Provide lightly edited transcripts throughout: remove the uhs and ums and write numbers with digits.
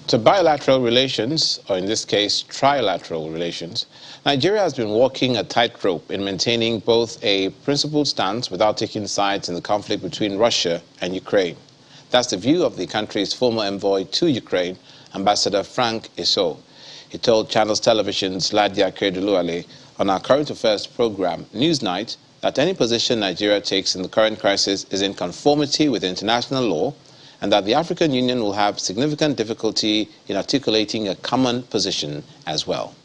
To bilateral relations, or in this case, trilateral relations, Nigeria has been walking a tightrope in maintaining both a principled stance without taking sides in the conflict between Russia and Ukraine. That's the view of the country's former envoy to Ukraine, Ambassador Frank Isoh. He told Channels Television's Ladia Keduluale on our current affairs program, Newsnight, that any position Nigeria takes in the current crisis is in conformity with international law, and that the African Union will have significant difficulty in articulating a common position as well.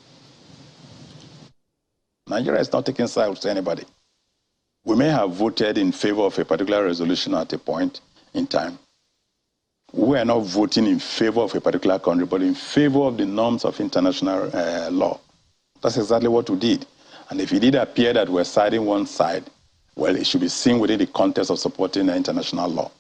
Nigeria is not taking sides with anybody. We may have voted in favor of a particular resolution at a point in time. We are not voting in favor of a particular country, but in favor of the norms of international law. That's exactly what we did. And if it did appear that we're siding one side, well, it should be seen within the context of supporting international law.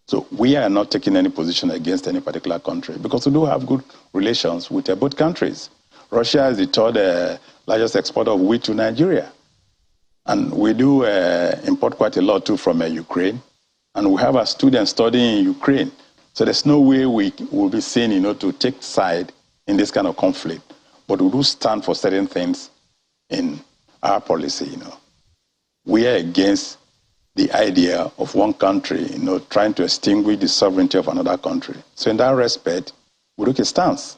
So we are not taking any position against any particular country because we do have good relations with both countries. Russia is the third largest exporter of wheat to Nigeria. And we do import quite a lot too from Ukraine. And we have our students studying in Ukraine. So there's no way we will be seen, to take side in this kind of conflict. But we do stand for certain things in our policy, We are against the idea of one country, trying to extinguish the sovereignty of another country. So in that respect, we took a stance.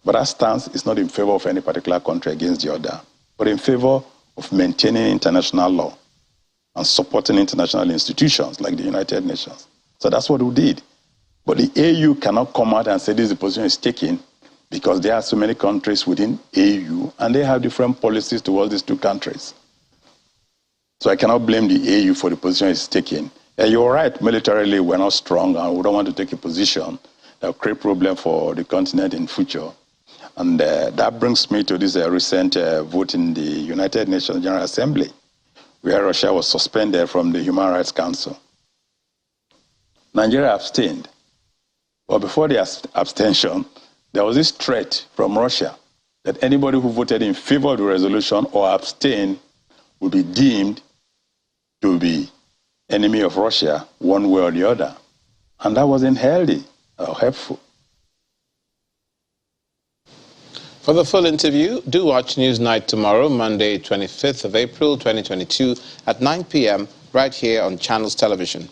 But that stance is not in favor of any particular country against the other, but in favor of maintaining international law and supporting international institutions like the United Nations. So that's what we did. But the AU cannot come out and say this is the position it's taking because there are so many countries within AU and they have different policies towards these two countries. So I cannot blame the AU for the position it's taking. You're right, militarily we're not strong and we don't want to take a position that will create problem for the continent in future. And that brings me to this recent vote in the United Nations General Assembly, where Russia was suspended from the Human Rights Council. Nigeria abstained. But before the abstention, there was this threat from Russia that anybody who voted in favor of the resolution or abstained would be deemed to be enemy of Russia one way or the other. And that wasn't healthy or helpful. For the full interview, do watch Newsnight tomorrow, Monday, 25th of April, 2022 at 9 p.m. right here on Channels Television.